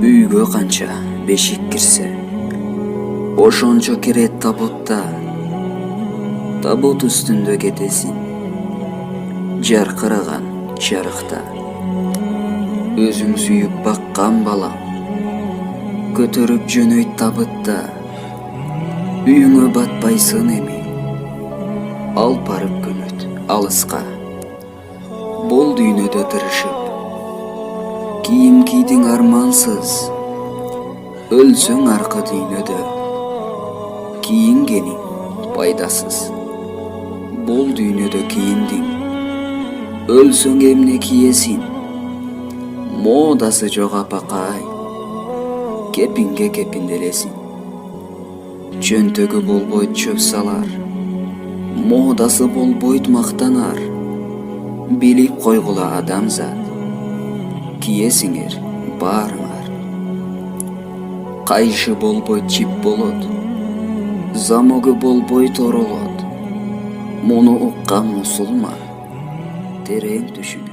Үйгө канча бешик кирсе, ошончо кирет табутта. Табут үстүндө кетесиң, жаркыраган жарыкта. Өзүң сүйүп баккан балам, көтөрүп жөнөйт табытта. Үйүңө батпайсың эми, алып барып көмөт алыска. Бул дүйнөдө тырышып, кийим кийдиң армансыз. Өлсөң аркы дүйнөдө, кийингениң пайдасыз. Бул дүйнөдө кийиндиң, өлсөң эмне киесиң? Модасы жок апакай, кепинге кепинделесиң. Чөнтөгү болбойт чөп салар, модасы болбойт мактанар. Билип койгула адамзат, киесиңер баарыңар. Кайшы болбойт чип болот, замогу болбойт оролот. Муну уккан мусулман терең түшүнөт.